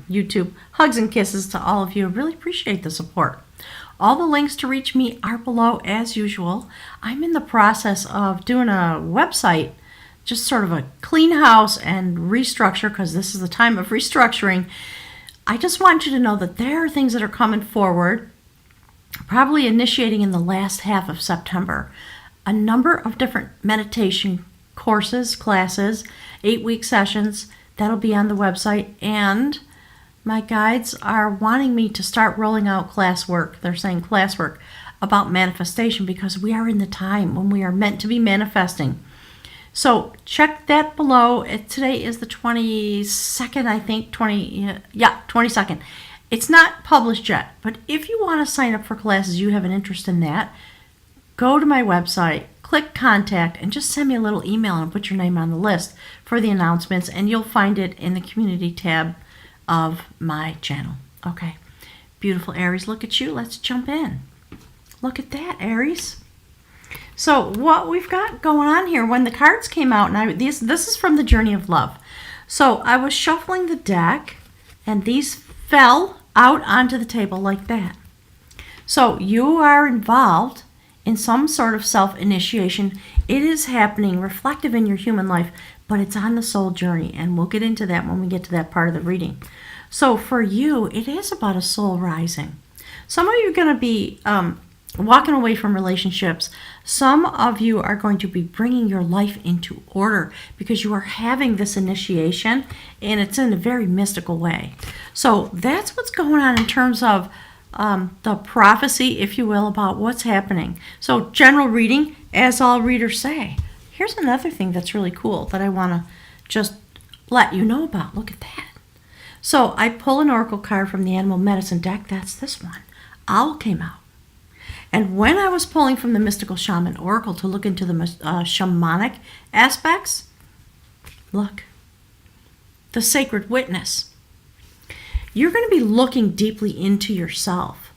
YouTube. Hugs and kisses to all of you. Really appreciate the support. All the links to reach me are below as usual. I'm in the process of doing a website, just sort of a clean house and restructure, because this is the time of restructuring. I just want you to know that there are things that are coming forward, probably initiating in the last half of September. A number of different meditation courses, classes, 8-week sessions that'll be on the website, and my guides are wanting me to start rolling out classwork. They're saying classwork about manifestation, because we are in the time when we are meant to be manifesting. So check that below. Today is the 22nd, I think. 22nd. It's not published yet, but if you want to sign up for classes, you have an interest in that, go to my website, click contact, and just send me a little email and put your name on the list for the announcements, and you'll find it in the community tab of my channel. Okay, beautiful Aries, look at you. Let's jump in. Look at that, Aries. So what we've got going on here, when the cards came out, and this is from the Journey of Love. So I was shuffling the deck, and these fell out onto the table like that. So you are involved in some sort of self-initiation. It is happening reflective in your human life, but it's on the soul journey, and we'll get into that when we get to that part of the reading. So for you, it is about a soul rising. Some of you are going to be walking away from relationships. Some of you are going to be bringing your life into order because you are having this initiation, and it's in a very mystical way. So that's what's going on in terms of the prophecy, if you will, about what's happening. So general reading, as all readers say. Here's another thing that's really cool that I want to just let you know about. Look at that. So I pull an oracle card from the animal medicine deck. That's this one. Owl came out. And when I was pulling from the mystical shaman oracle to look into the shamanic aspects, look, the sacred witness. You're going to be looking deeply into yourself.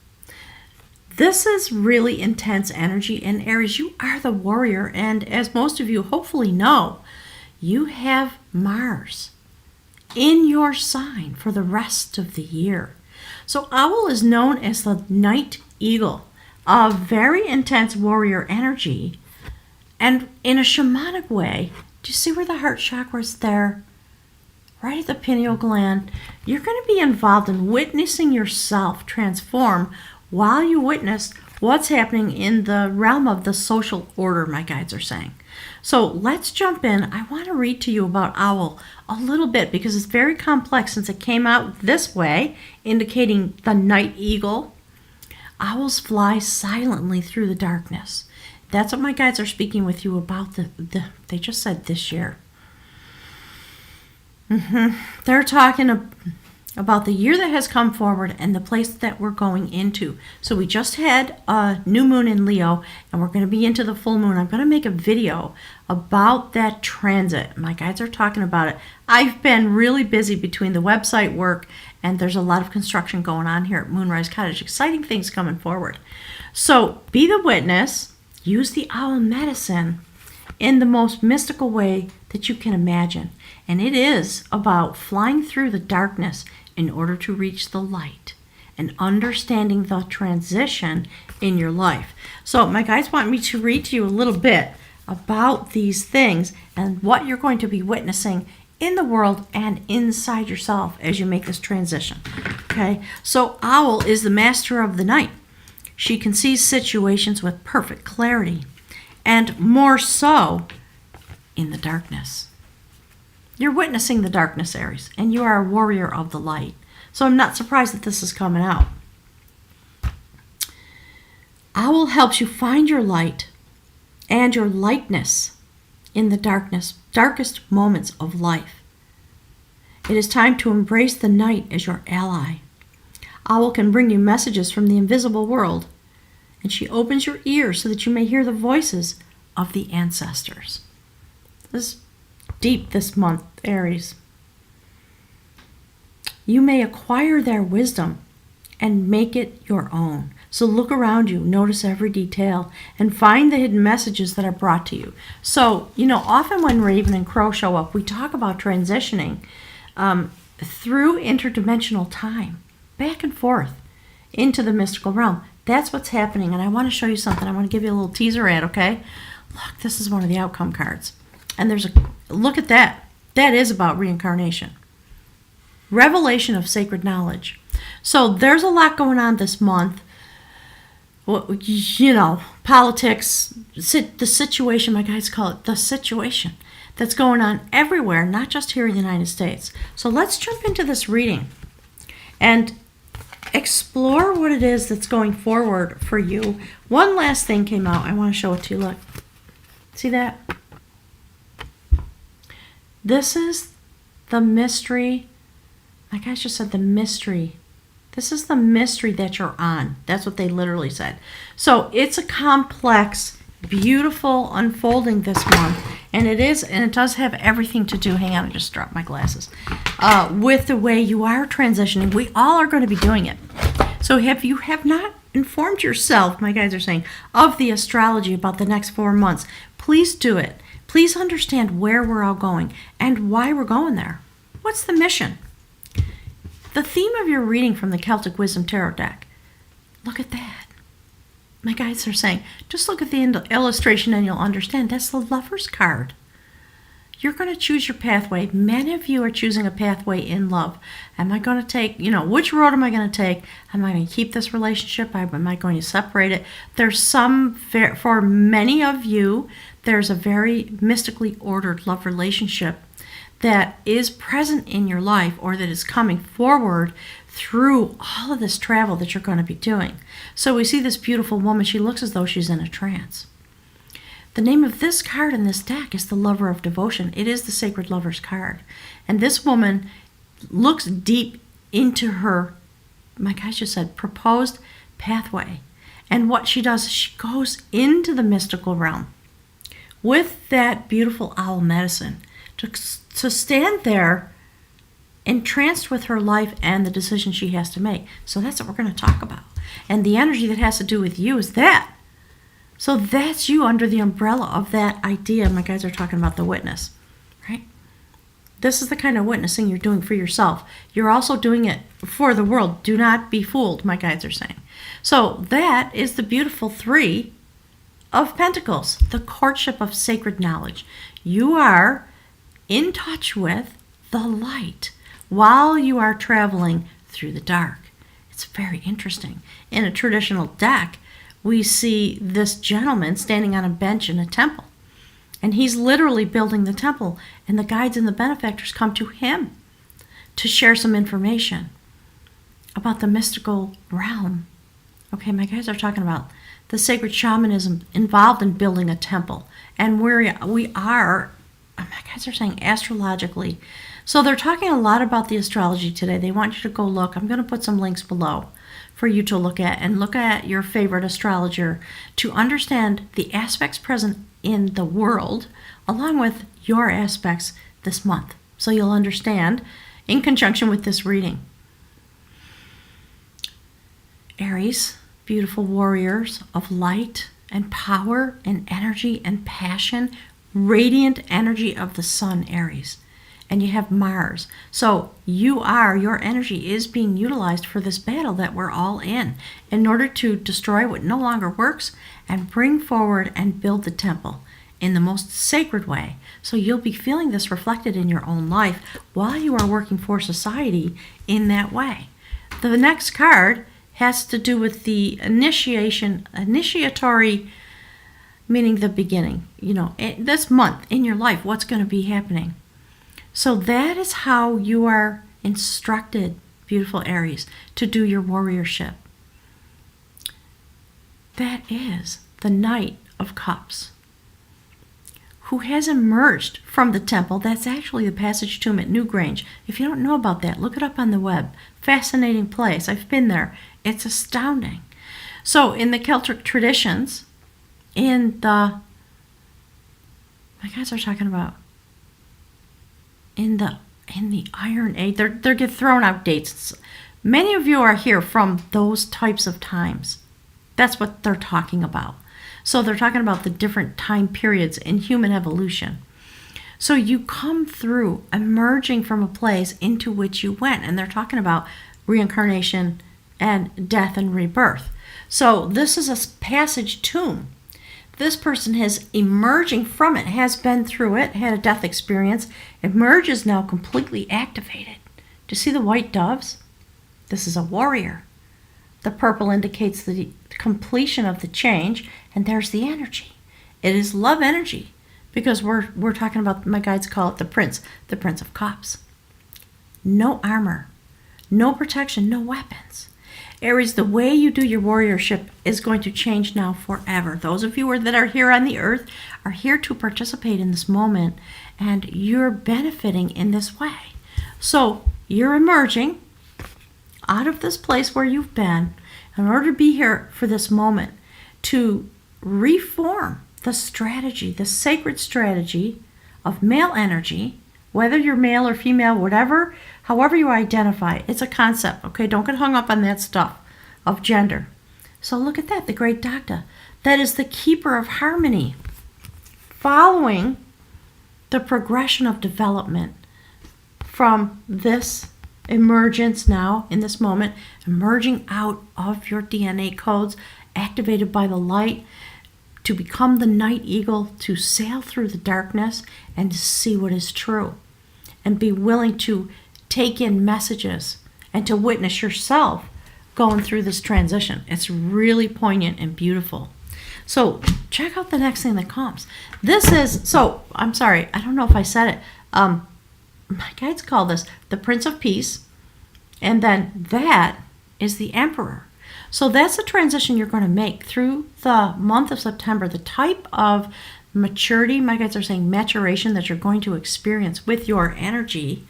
This is really intense energy, and Aries, you are the warrior, and as most of you hopefully know, you have Mars in your sign for the rest of the year. So Owl is known as the night eagle, a very intense warrior energy, and in a shamanic way. Do you see where the heart chakra is there? Right at the pineal gland. You're going to be involved in witnessing yourself transform while you witness what's happening in the realm of the social order, my guides are saying. So let's jump in. I want to read to you about Owl a little bit because it's very complex since it came out this way, indicating the night eagle. Owls fly silently through the darkness. That's what my guides are speaking with you about. They just said this year. They're talking about the year that has come forward and the place that we're going into. So we just had a new moon in Leo, and we're going to be into the full moon. I'm going to make a video about that transit. My guides are talking about it. I've been really busy between the website work, and there's a lot of construction going on here at Moonrise Cottage. Exciting things coming forward. So be the witness. Use the owl medicine in the most mystical way that you can imagine. And it is about flying through the darkness in order to reach the light and understanding the transition in your life. So my guides want me to read to you a little bit about these things and what you're going to be witnessing in the world and inside yourself as you make this transition. Okay, so Owl is the master of the night. She can see situations with perfect clarity, and more so in the darkness. You're witnessing the darkness, Aries, and you are a warrior of the light. So I'm not surprised that this is coming out. Owl helps you find your light and your lightness in the darkest moments of life. It is time to embrace the night as your ally. Owl can bring you messages from the invisible world, and she opens your ears so that you may hear the voices of the ancestors. This is deep this month, Aries. You may acquire their wisdom and make it your own. So look around you, notice every detail, and find the hidden messages that are brought to you. So, often when Raven and Crow show up, we talk about transitioning. through interdimensional time, back and forth into the mystical realm. That's what's happening, and I want to show you something. I want to give you a little teaser ad, okay? Look, this is one of the outcome cards. And look at that. That is about reincarnation. Revelation of sacred knowledge. So there's a lot going on this month. Well, politics, the situation, my guys call it the situation that's going on everywhere, not just here in the United States. So let's jump into this reading and explore what it is that's going forward for you. One last thing came out. I want to show it to you. Look. See that? This is the mystery. My guys just said the mystery. This is the mystery that you're on. That's what they literally said. So it's a complex, beautiful unfolding this month. And it does have everything to do, hang on, I just dropped my glasses, with the way you are transitioning. We all are going to be doing it. So if you have not informed yourself, my guys are saying, of the astrology about the next 4 months, please do it. Please understand where we're all going and why we're going there. What's the mission? The theme of your reading from the Celtic Wisdom Tarot deck. Look at that. My guides are saying, just look at the illustration and you'll understand. That's the Lover's card. You're going to choose your pathway. Many of you are choosing a pathway in love. Am I going to take, which road am I going to take? Am I going to keep this relationship? Am I going to separate it? For many of you, there's a very mystically ordered love relationship that is present in your life or that is coming forward through all of this travel that you're going to be doing. So we see this beautiful woman. She looks as though she's in a trance. The name of this card in this deck is the Lover of Devotion. It is the Sacred Lover's card. And this woman looks deep into her, my guys just said, proposed pathway. And what she does is she goes into the mystical realm with that beautiful owl medicine to stand there entranced with her life and the decision she has to make. So that's what we're going to talk about. And the energy that has to do with you is that. So that's you under the umbrella of that idea. My guys are talking about the witness, right? This is the kind of witnessing you're doing for yourself. You're also doing it for the world. Do not be fooled, my guides are saying. So that is the beautiful 3 of Pentacles, the courtship of sacred knowledge. You are in touch with the light while you are traveling through the dark. It's very interesting. In a traditional deck, we see this gentleman standing on a bench in a temple. And he's literally building the temple. And the guides and the benefactors come to him to share some information about the mystical realm. Okay, my guys are talking about the sacred shamanism involved in building a temple. And we are, my guys are saying, astrologically. So they're talking a lot about the astrology today. They want you to go look. I'm going to put some links below for you to look at, and look at your favorite astrologer to understand the aspects present in the world along with your aspects this month. So you'll understand in conjunction with this reading. Aries, beautiful warriors of light and power and energy and passion, radiant energy of the sun, Aries. And you have Mars. So your energy is being utilized for this battle that we're all in order to destroy what no longer works and bring forward and build the temple in the most sacred way. So you'll be feeling this reflected in your own life while you are working for society in that way. The next card has to do with the initiatory, meaning the beginning. This month in your life, what's going to be happening. So that is how you are instructed, beautiful Aries, to do your warriorship. That is the Knight of Cups, who has emerged from the temple. That's actually the Passage Tomb at Newgrange. If you don't know about that, look it up on the web. Fascinating place. I've been there. It's astounding. So in the Celtic traditions, my guys are talking about in the Iron Age, they get thrown out dates. Many of you are here from those types of times. That's what they're talking about. So they're talking about the different time periods in human evolution. So you come through emerging from a place into which you went. And they're talking about reincarnation and death and rebirth. So this is a passage tomb. This person is emerging from it, has been through it, had a death experience, emerges now completely activated. Do you see the white doves? This is a warrior. The purple indicates the completion of the change, and there's the energy. It is love energy, because we're talking about, my guides call it the Prince of Cups. No armor, no protection, no weapons. Aries, the way you do your warriorship is going to change now forever. Those of you that are here on the earth are here to participate in this moment, and you're benefiting in this way. So you're emerging out of this place where you've been in order to be here for this moment, to reform the strategy, the sacred strategy of male energy, whether you're male or female, whatever, however you identify. It's a concept, okay? Don't get hung up on that stuff of gender. So look at that, the great Dagda. That is the keeper of harmony, following the progression of development from this emergence now, in this moment, emerging out of your DNA codes, activated by the light, to become the night eagle, to sail through the darkness and to see what is true, and be willing to take in messages and to witness yourself going through this transition. It's really poignant and beautiful. So check out the next thing that comes. This is, so I'm sorry, I don't know if I said it. My guides call this the Prince of Peace, and then that is the Emperor. So that's the transition you're going to make through the month of September, the type of maturity, my guides are saying maturation, that you're going to experience with your energy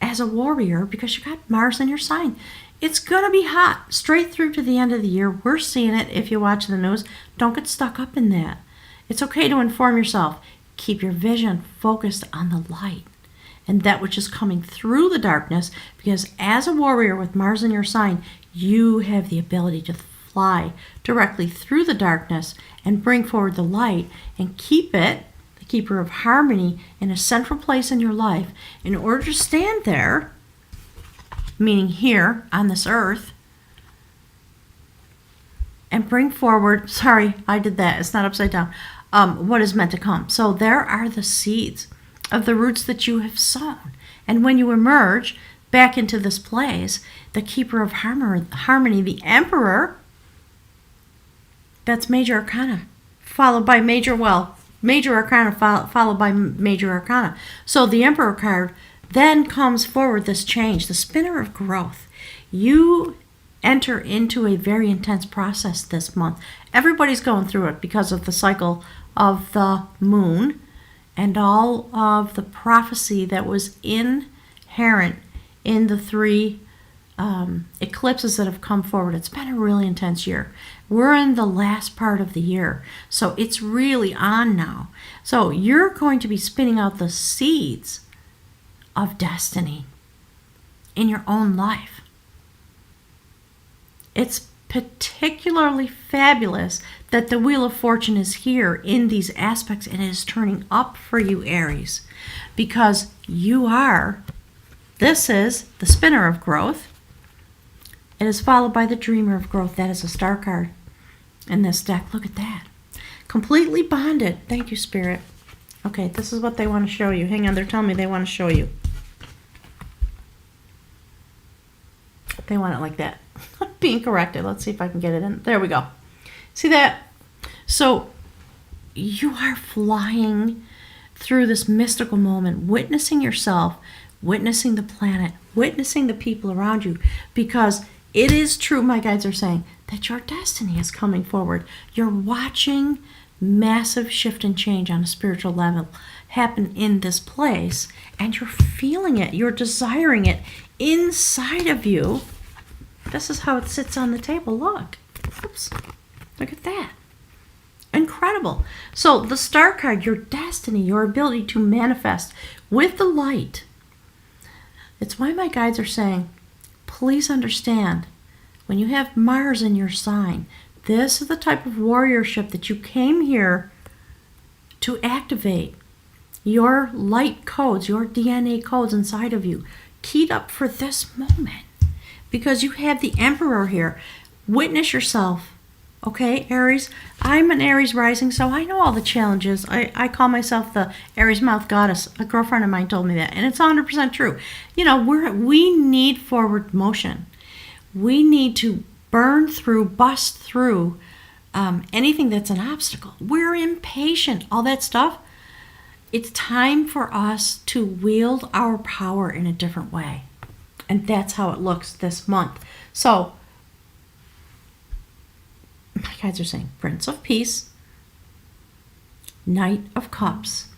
as a warrior, because you got Mars in your sign. It's going to be hot straight through to the end of the year. We're seeing it if you watch the news. Don't get stuck up in that. It's okay to inform yourself. Keep your vision focused on the light and that which is coming through the darkness, because as a warrior with Mars in your sign, you have the ability to fly directly through the darkness and bring forward the light and keep it, the keeper of harmony, in a central place in your life in order to stand there, meaning here on this earth, and bring forward, sorry, I did that, it's not upside down, what is meant to come. So there are the seeds of the roots that you have sown. And when you emerge back into this place, the keeper of harmony, the Emperor, that's major arcana, followed by major arcana, followed by major arcana. So the Emperor card then comes forward this change, the spinner of growth. You enter into a very intense process this month. Everybody's going through it because of the cycle of the moon and all of the prophecy that was inherent in the three eclipses that have come forward. It's been a really intense year. We're in the last part of the year, so it's really on now. So you're going to be spinning out the seeds of destiny in your own life. It's particularly fabulous that the Wheel of Fortune is here in these aspects, and it is turning up for you, Aries, because you are, this is the spinner of growth. It is followed by the dreamer of growth. That is a star card in this deck. Look at that. Completely bonded. Thank you, Spirit. Okay, this is what they want to show you. Hang on, they're telling me they want to show you. They want it like that. Being corrected. Let's see if I can get it in. There we go. See that? So you are flying through this mystical moment, witnessing yourself, witnessing the planet, witnessing the people around you, because it is true, my guides are saying, that your destiny is coming forward. You're watching massive shift and change on a spiritual level happen in this place, and you're feeling it. You're desiring it inside of you. This is how it sits on the table. Look. Oops. Look at that. Incredible. So the star card, your destiny, your ability to manifest with the light. It's why my guides are saying, please understand, when you have Mars in your sign, this is the type of warriorship that you came here to activate. your light codes, your DNA codes inside of you, keyed up for this moment. Because you have the Emperor here. Witness yourself. Okay, Aries? I'm an Aries rising, so I know all the challenges. I call myself the Aries mouth goddess. A girlfriend of mine told me that, and it's 100% true. We need forward motion. We need to burn through, bust through anything that's an obstacle. We're impatient, all that stuff. It's time for us to wield our power in a different way. And that's how it looks this month. So, my guides are saying Prince of Peace, Knight of Cups.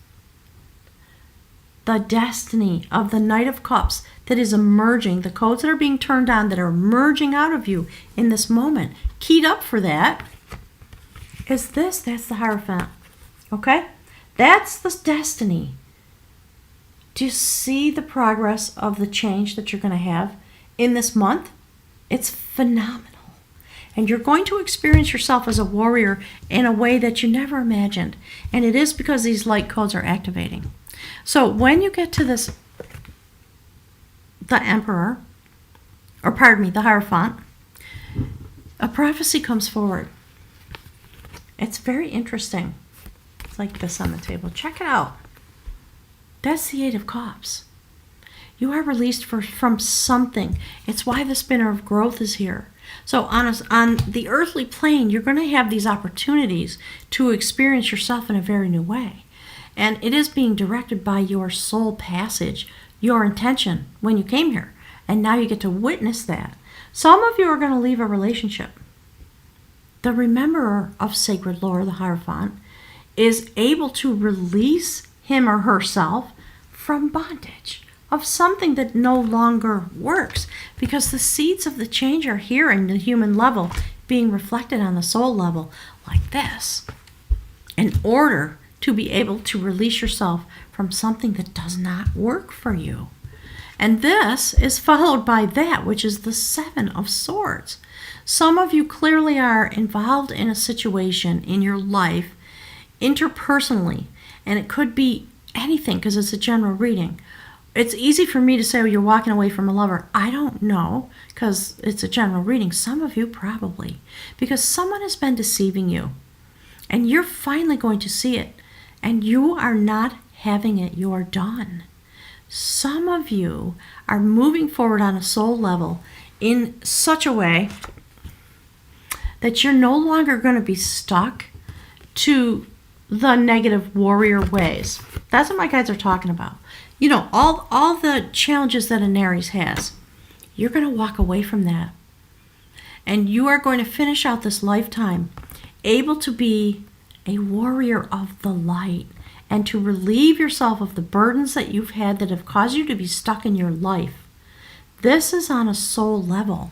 The destiny of the Knight of Cups that is emerging, the codes that are being turned on, that are emerging out of you in this moment, keyed up for that, is this. That's the Hierophant. Okay? That's the destiny. Do you see the progress of the change that you're going to have in this month? It's phenomenal. And you're going to experience yourself as a warrior in a way that you never imagined. And it is because these light codes are activating. So when you get to this, the Emperor, or pardon me, the Hierophant, a prophecy comes forward. It's very interesting. It's like this on the table. Check it out. That's the Eight of Cups. You are released from something. It's why the spinner of growth is here. So on the earthly plane, you're going to have these opportunities to experience yourself in a very new way. And it is being directed by your soul passage, your intention when you came here. And now you get to witness that. Some of you are going to leave a relationship. The rememberer of sacred lore, the Hierophant, is able to release him or herself from bondage of something that no longer works, because the seeds of the change are here in the human level being reflected on the soul level like this, in order to be able to release yourself from something that does not work for you. And this is followed by that, which is the Seven of Swords. Some of you clearly are involved in a situation in your life interpersonally, and it could be anything because it's a general reading. It's easy for me to say, oh, you're walking away from a lover. I don't know, because it's a general reading. Some of you probably, because someone has been deceiving you, and you're finally going to see it, and you are not having it. You're done. Some of you are moving forward on a soul level in such a way that you're no longer going to be stuck to the negative warrior ways. That's what my guides are talking about. All the challenges that an Aries has, you're going to walk away from that. And you are going to finish out this lifetime able to be a warrior of the light and to relieve yourself of the burdens that you've had that have caused you to be stuck in your life. This is on a soul level.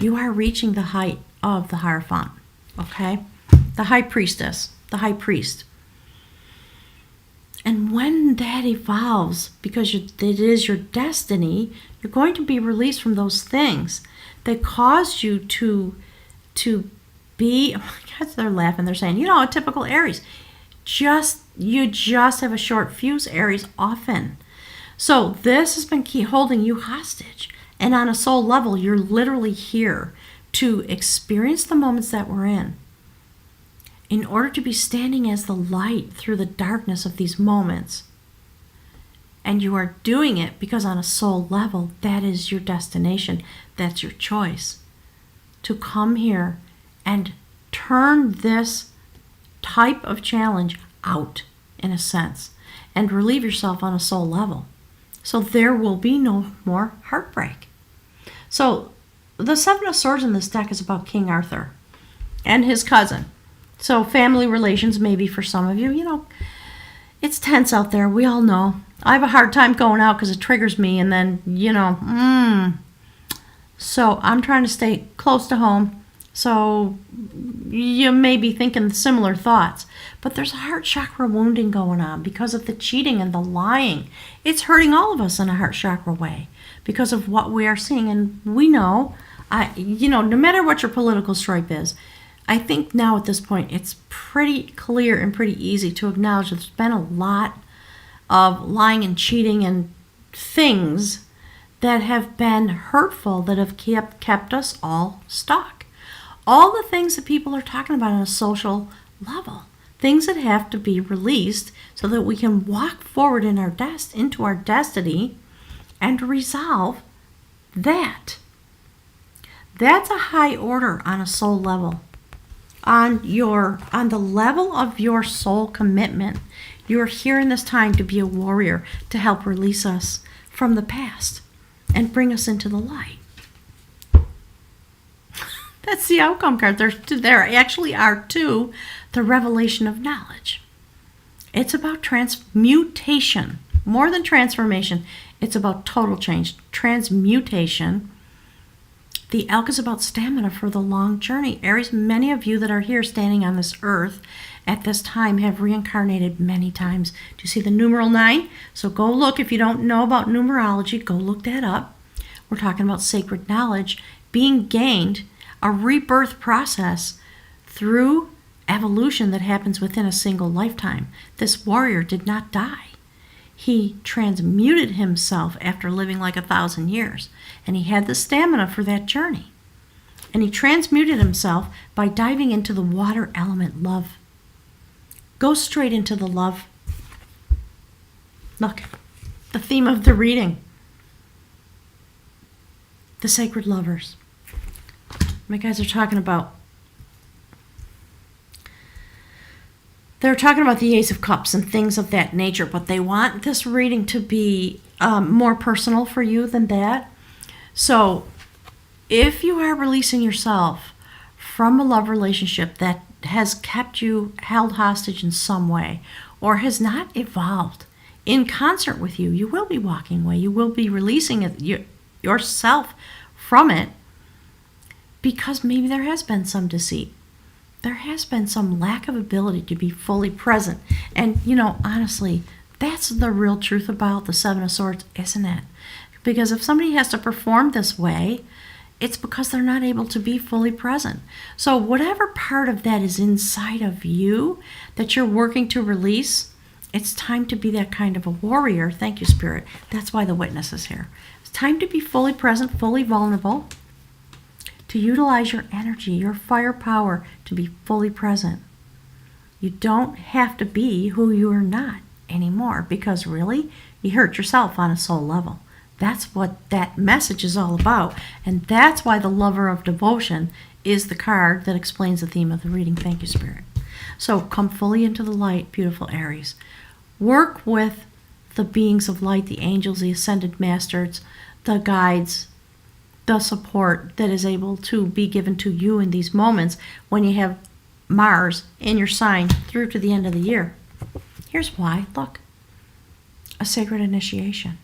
You are reaching the height of the Hierophant, okay? The High Priestess, the High Priest. And when that evolves, because it is your destiny, you're going to be released from those things that caused you to be, oh my God, they're laughing, they're saying, a typical Aries. You just have a short fuse, Aries, often. So this has been holding you hostage. And on a soul level, you're literally here to experience the moments that we're in order to be standing as the light through the darkness of these moments. And you are doing it because on a soul level, that is your destination. That's your choice. To come here and turn this type of challenge out, in a sense, and relieve yourself on a soul level. So there will be no more heartbreak. So the Seven of Swords in this deck is about King Arthur and his cousin. So family relations, maybe for some of you, it's tense out there. We all know. I have a hard time going out because it triggers me. And then, So I'm trying to stay close to home. So you may be thinking similar thoughts. But there's a heart chakra wounding going on because of the cheating and the lying. It's hurting all of us in a heart chakra way because of what we are seeing. And we know, no matter what your political stripe is, I think now at this point it's pretty clear and pretty easy to acknowledge there's been a lot of lying and cheating and things that have been hurtful, that have kept us all stuck. All the things that people are talking about on a social level, things that have to be released so that we can walk forward in into our destiny and resolve that. That's a high order on a soul level. On the level of your soul commitment, you're here in this time to be a warrior, to help release us from the past and bring us into the light. That's the outcome card. There actually are two. The revelation of knowledge. It's about transmutation. More than transformation. It's about total change. Transmutation. The elk is about stamina for the long journey. Aries, many of you that are here standing on this earth at this time have reincarnated many times. Do you see the numeral 9? So go look. If you don't know about numerology, go look that up. We're talking about sacred knowledge being gained, a rebirth process through evolution that happens within a single lifetime. This warrior did not die. He transmuted himself after living like 1,000 years, and he had the stamina for that journey. And he transmuted himself by diving into the water element, love. Go straight into the love. Look, the theme of the reading. The sacred lovers. My guys are talking about, they're talking about the Ace of Cups and things of that nature, but they want this reading to be more personal for you than that. So if you are releasing yourself from a love relationship that has kept you held hostage in some way or has not evolved in concert with you, you will be walking away. You will be releasing yourself from it because maybe there has been some deceit. There has been some lack of ability to be fully present. And, honestly, that's the real truth about the Seven of Swords, isn't it? Because if somebody has to perform this way, it's because they're not able to be fully present. So whatever part of that is inside of you that you're working to release, it's time to be that kind of a warrior. Thank you, Spirit. That's why the witness is here. It's time to be fully present, fully vulnerable, to utilize your energy, your firepower to be fully present. You don't have to be who you are not anymore because really, you hurt yourself on a soul level. That's what that message is all about. And that's why the Lover of Devotion is the card that explains the theme of the reading. Thank you, Spirit. So come fully into the light, beautiful Aries. Work with the beings of light, the angels, the ascended masters, the guides, the support that is able to be given to you in these moments when you have Mars in your sign through to the end of the year. Here's why. Look. A sacred initiation.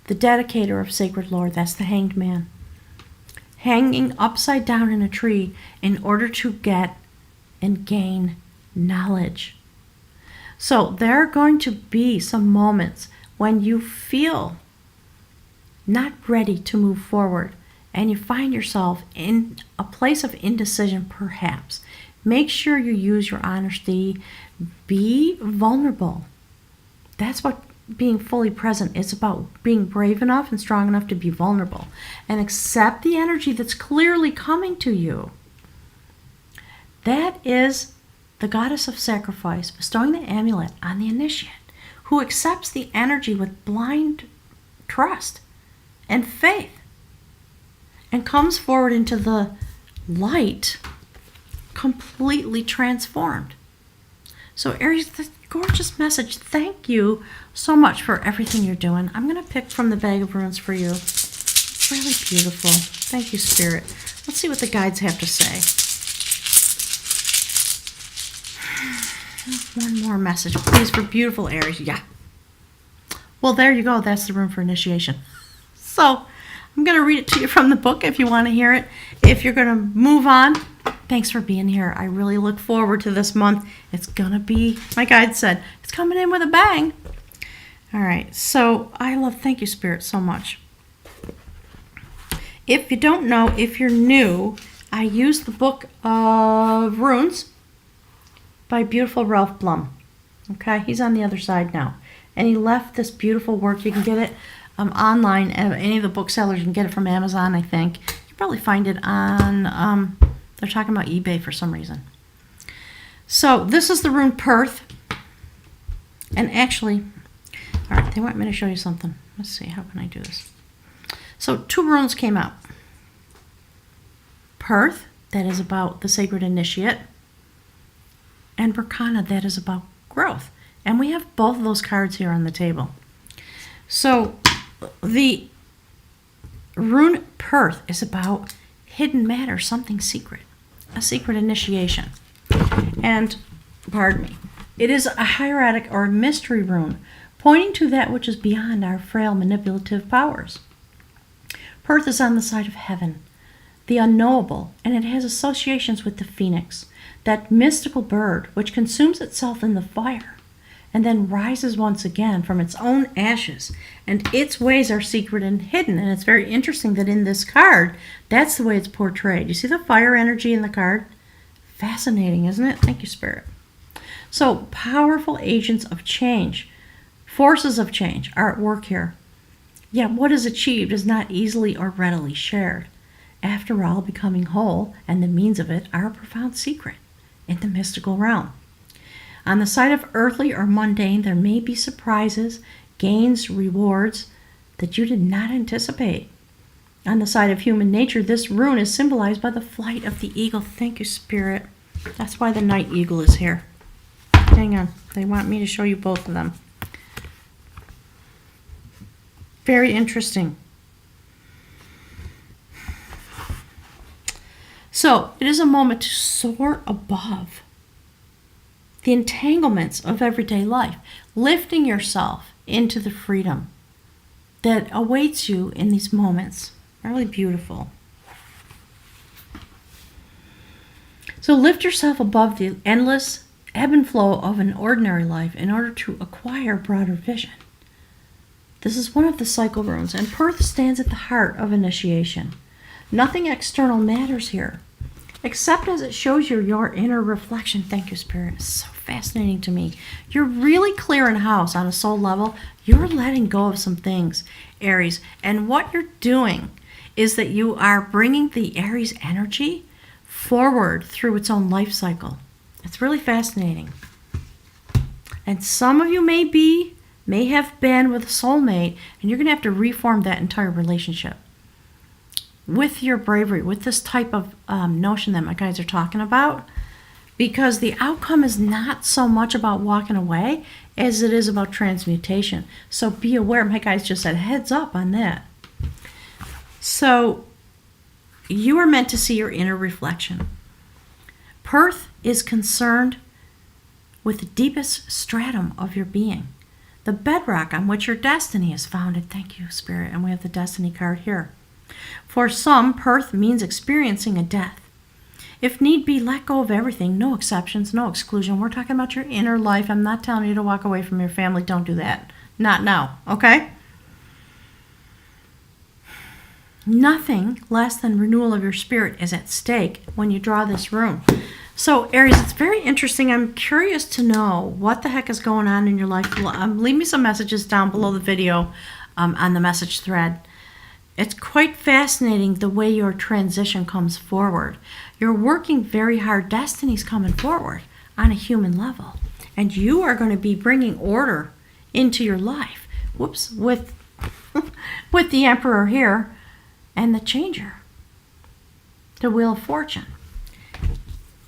The dedicator of sacred lore, that's the Hanged Man. Hanging upside down in a tree in order to get and gain knowledge. So there are going to be some moments when you feel not ready to move forward and you find yourself in a place of indecision perhaps. Make sure you use your honesty. Be vulnerable. That's what being fully present is about, being brave enough and strong enough to be vulnerable and accept the energy that's clearly coming to you. That is the goddess of sacrifice bestowing the amulet on the initiate who accepts the energy with blind trust and faith and comes forward into the light completely transformed. So Aries, the gorgeous message. Thank you so much for everything you're doing. I'm going to pick from the bag of runes for you. It's really beautiful. Thank you, Spirit. Let's see what the guides have to say. One more message, please, for beautiful Aries. Yeah. Well, there you go. That's the room for initiation. So I'm going to read it to you from the book if you want to hear it. If you're going to move on, thanks for being here. I really look forward to this month. It's going to be, my guide said, it's coming in with a bang. All right. So thank you, Spirit, so much. If you don't know, if you're new, I use the Book of Runes by beautiful Ralph Blum. Okay, he's on the other side now. And he left this beautiful work. You can get it online at any of the booksellers. You can get it from Amazon, I think. You can probably find it on, they're talking about eBay for some reason. So this is the rune Perth. And actually, all right, they want me to show you something. Let's see, how can I do this? So 2 runes came out. Perth, that is about the sacred initiate. And Berkana, that is about growth. And we have both of those cards here on the table. So the rune Perth is about hidden matter, something secret, a secret initiation. And, pardon me, it is a hieratic or mystery rune, pointing to that which is beyond our frail manipulative powers. Perth is on the side of heaven, the unknowable, and it has associations with the phoenix, that mystical bird which consumes itself in the fire and then rises once again from its own ashes. And its ways are secret and hidden. And it's very interesting that in this card, that's the way it's portrayed. You see the fire energy in the card? Fascinating, isn't it? Thank you, Spirit. So powerful agents of change, forces of change are at work here. Yet what is achieved is not easily or readily shared. After all, becoming whole and the means of it are a profound secret in the mystical realm. On the side of earthly or mundane, there may be surprises, gains, rewards that you did not anticipate. On the side of human nature, this rune is symbolized by the flight of the eagle. Thank you, Spirit. That's why the night eagle is here. Hang on. They want me to show you both of them. Very interesting. So, it is a moment to soar above the entanglements of everyday life, lifting yourself into the freedom that awaits you in these moments. Really beautiful. So lift yourself above the endless ebb and flow of an ordinary life in order to acquire broader vision. This is one of the cycle runes, and Perth stands at the heart of initiation. Nothing external matters here, except as it shows you your inner reflection. Thank you, Spirit. It's so fascinating to me. You're really clearing house on a soul level. You're letting go of some things, Aries. And what you're doing is that you are bringing the Aries energy forward through its own life cycle. It's really fascinating. And some of you may have been with a soulmate, and you're going to have to reform that entire relationship with your bravery, with this type of notion that my guides are talking about, because the outcome is not so much about walking away as it is about transmutation. So be aware. My guides just said heads up on that. So you are meant to see your inner reflection. Perth is concerned with the deepest stratum of your being, the bedrock on which your destiny is founded. Thank you, Spirit. And we have the destiny card here. For some, Perth means experiencing a death. If need be, let go of everything. No exceptions, no exclusion. We're talking about your inner life. I'm not telling you to walk away from your family. Don't do that. Not now, okay? Nothing less than renewal of your spirit is at stake when you draw this rune. So, Aries, it's very interesting. I'm curious to know what the heck is going on in your life. Leave me some messages down below the video on the message thread. It's quite fascinating the way your transition comes forward. You're working very hard. Destiny's coming forward on a human level. And you are going to be bringing order into your life. Whoops, with the Emperor here and the Changer, the Wheel of Fortune.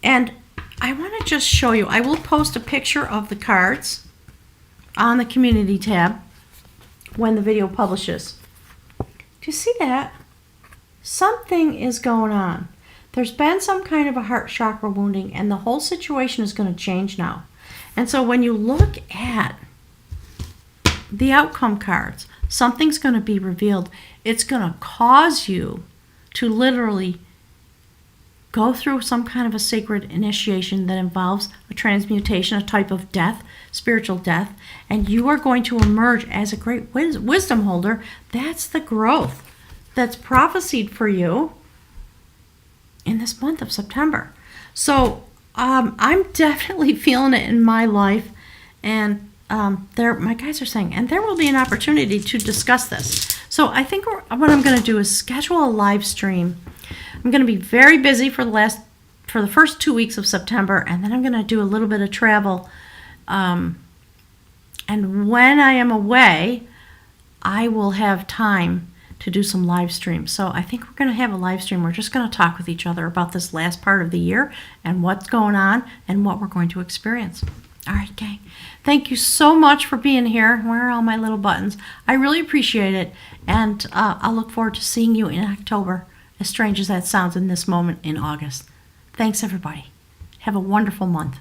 And I want to just show you. I will post a picture of the cards on the community tab when the video publishes. Do you see that? Something is going on. There's been some kind of a heart chakra wounding, and the whole situation is going to change now. And so when you look at the outcome cards, something's going to be revealed. It's going to cause you to literally go through some kind of a sacred initiation that involves a transmutation, a type of death, spiritual death, and you are going to emerge as a great wisdom holder. That's the growth that's prophesied for you in this month of September. So I'm definitely feeling it in my life, And my guys are saying, and there will be an opportunity to discuss this. So I think what I'm going to do is schedule a live stream. I'm going to be very busy for the first 2 weeks of September, and then I'm going to do a little bit of travel. And when I am away, I will have time to do some live streams. So I think we're going to have a live stream. We're just going to talk with each other about this last part of the year and what's going on and what we're going to experience. All right, gang. Thank you so much for being here. Where are all my little buttons? I really appreciate it, and I'll look forward to seeing you in October, as strange as that sounds in this moment in August. Thanks, everybody. Have a wonderful month.